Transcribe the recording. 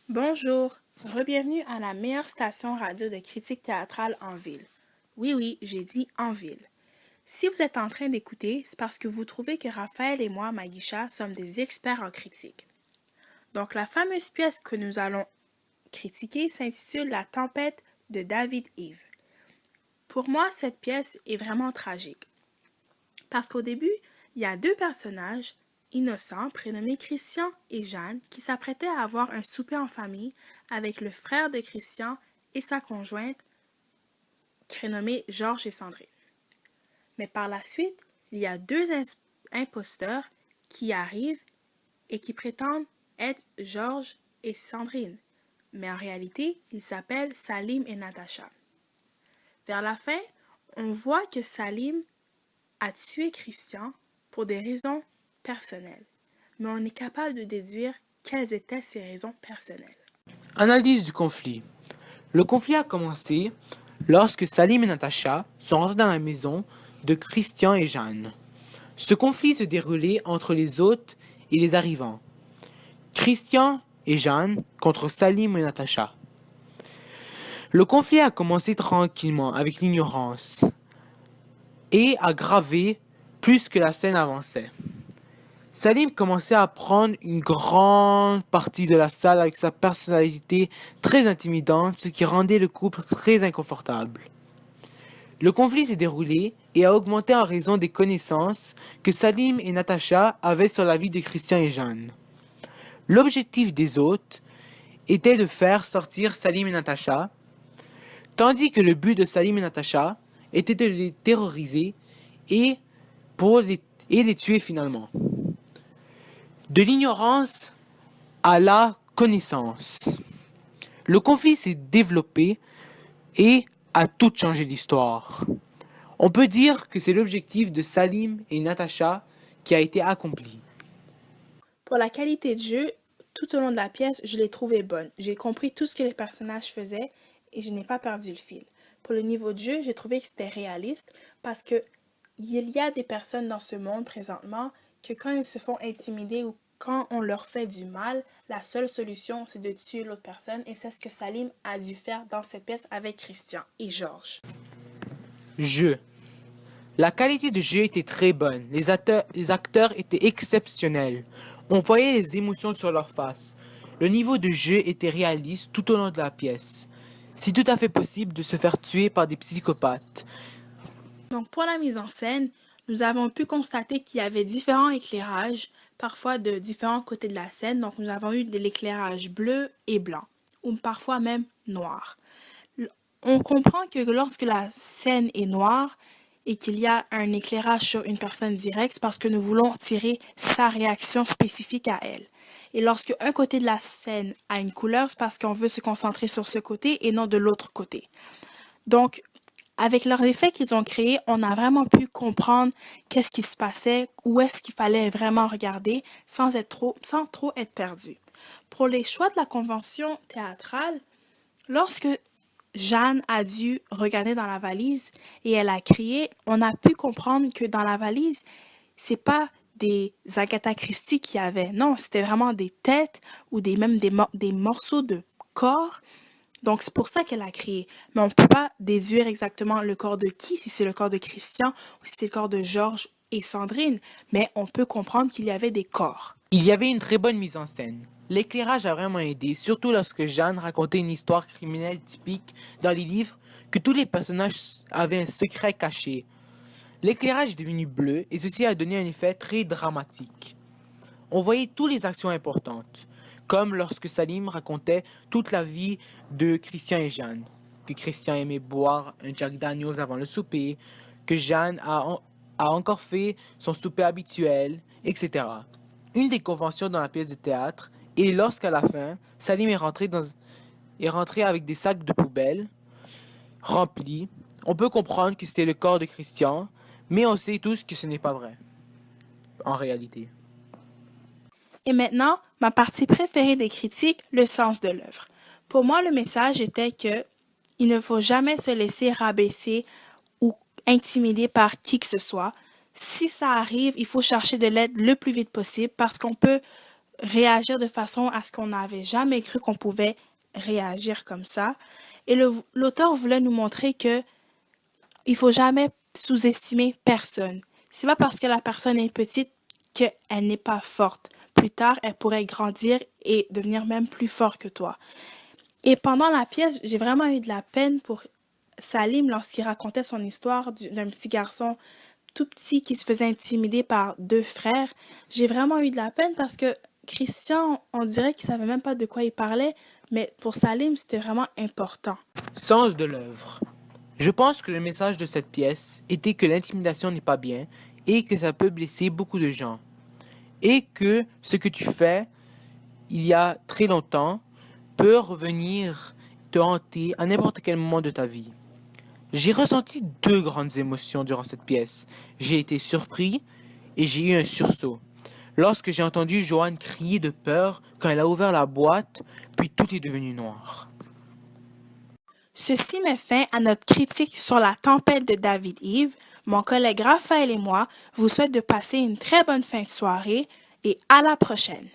Bonjour, re-bienvenue à la meilleure station radio de critique théâtrale en ville. Oui, j'ai dit en ville. Si vous êtes en train d'écouter, c'est parce que vous trouvez que Raphaël et moi, Maguicha, sommes des experts en critique. Donc la fameuse pièce que nous allons critiquer s'intitule La tempête de David Eve. Pour moi, cette pièce est vraiment tragique. Parce qu'au début, il y a deux personnages, innocents, prénommés Christian et Jeanne, qui s'apprêtaient à avoir un souper en famille avec le frère de Christian et sa conjointe, prénommés Georges et Sandrine. Mais par la suite, il y a deux imposteurs qui arrivent et qui prétendent être Georges et Sandrine. Mais en réalité, ils s'appellent Salim et Natacha. Vers la fin, on voit que Salim a tué Christian pour des raisons personnelles, mais on est capable de déduire quelles étaient ces raisons personnelles. Analyse du conflit. Le conflit a commencé lorsque Salim et Natacha sont rentrés dans la maison de Christian et Jeanne. Ce conflit se déroulait entre les hôtes et les arrivants. Christian et Jeanne contre Salim et Natacha. Le conflit a commencé tranquillement avec l'ignorance et aggravé plus que la scène avançait. Salim commençait à prendre une grande partie de la salle avec sa personnalité très intimidante, ce qui rendait le couple très inconfortable. Le conflit s'est déroulé et a augmenté en raison des connaissances que Salim et Natacha avaient sur la vie de Christian et Jeanne. L'objectif des hôtes était de faire sortir Salim et Natacha, tandis que le but de Salim et Natacha était de les terroriser et, et les tuer finalement. De l'ignorance à la connaissance. Le conflit s'est développé et a tout changé l'histoire. On peut dire que c'est l'objectif de Salim et Natacha qui a été accompli. Pour la qualité de jeu, tout au long de la pièce, je l'ai trouvée bonne. J'ai compris tout ce que les personnages faisaient et je n'ai pas perdu le fil. Pour le niveau de jeu, j'ai trouvé que c'était réaliste parce que il y a des personnes dans ce monde présentement que quand ils se font intimider ou quand on leur fait du mal, la seule solution c'est de tuer l'autre personne et c'est ce que Salim a dû faire dans cette pièce avec Christian et Georges. Jeu. La qualité de jeu était très bonne. Les acteurs étaient exceptionnels. On voyait les émotions sur leurs faces. Le niveau de jeu était réaliste tout au long de la pièce. C'est tout à fait possible de se faire tuer par des psychopathes. Donc pour la mise en scène, nous avons pu constater qu'il y avait différents éclairages, parfois de différents côtés de la scène. Donc nous avons eu de l'éclairage bleu et blanc, ou parfois même noir. On comprend que lorsque la scène est noire et qu'il y a un éclairage sur une personne directe, c'est parce que nous voulons tirer sa réaction spécifique à elle. Et lorsque un côté de la scène a une couleur, c'est parce qu'on veut se concentrer sur ce côté et non de l'autre côté. Donc, avec leurs effets qu'ils ont créés, on a vraiment pu comprendre qu'est-ce qui se passait, où est-ce qu'il fallait vraiment regarder sans trop être perdu. Pour les choix de la convention théâtrale, lorsque Jeanne a dû regarder dans la valise et elle a crié, on a pu comprendre que dans la valise, c'est pas des Agatha Christie qu'il y avait. Non, c'était vraiment des têtes ou des morceaux de corps. Donc, c'est pour ça qu'elle a crié. Mais on ne peut pas déduire exactement le corps de qui, si c'est le corps de Christian ou si c'est le corps de Georges et Sandrine. Mais on peut comprendre qu'il y avait des corps. Il y avait une très bonne mise en scène. L'éclairage a vraiment aidé, surtout lorsque Jeanne racontait une histoire criminelle typique dans les livres que tous les personnages avaient un secret caché. L'éclairage est devenu bleu et ceci a donné un effet très dramatique. On voyait toutes les actions importantes, comme lorsque Salim racontait toute la vie de Christian et Jeanne, que Christian aimait boire un Jack Daniels avant le souper, que Jeanne a encore fait son souper habituel, etc. Une des conventions dans la pièce de théâtre est lorsqu'à la fin, Salim est rentré avec des sacs de poubelle remplis. On peut comprendre que c'était le corps de Christian, mais on sait tous que ce n'est pas vrai, en réalité. Et maintenant, ma partie préférée des critiques, le sens de l'œuvre. Pour moi, le message était que il ne faut jamais se laisser rabaisser ou intimider par qui que ce soit. Si ça arrive, il faut chercher de l'aide le plus vite possible parce qu'on peut réagir de façon à ce qu'on n'avait jamais cru qu'on pouvait réagir comme ça. Et l'auteur voulait nous montrer que il faut jamais sous-estimer personne. C'est pas parce que la personne est petite qu'elle n'est pas forte. Plus tard, elle pourrait grandir et devenir même plus fort que toi. Et pendant la pièce, j'ai vraiment eu de la peine pour Salim lorsqu'il racontait son histoire d'un petit garçon tout petit qui se faisait intimider par deux frères. J'ai vraiment eu de la peine parce que Christian, on dirait qu'il savait même pas de quoi il parlait, mais pour Salim, c'était vraiment important. Sens de l'œuvre. Je pense que le message de cette pièce était que l'intimidation n'est pas bien et que ça peut blesser beaucoup de gens. Et que ce que tu fais il y a très longtemps peut revenir te hanter à n'importe quel moment de ta vie. J'ai ressenti deux grandes émotions durant cette pièce. J'ai été surpris et j'ai eu un sursaut. Lorsque j'ai entendu Joanne crier de peur quand elle a ouvert la boîte, puis tout est devenu noir. Ceci met fin à notre critique sur la tempête de David Yves. Mon collègue Raphaël et moi vous souhaitent de passer une très bonne fin de soirée et à la prochaine.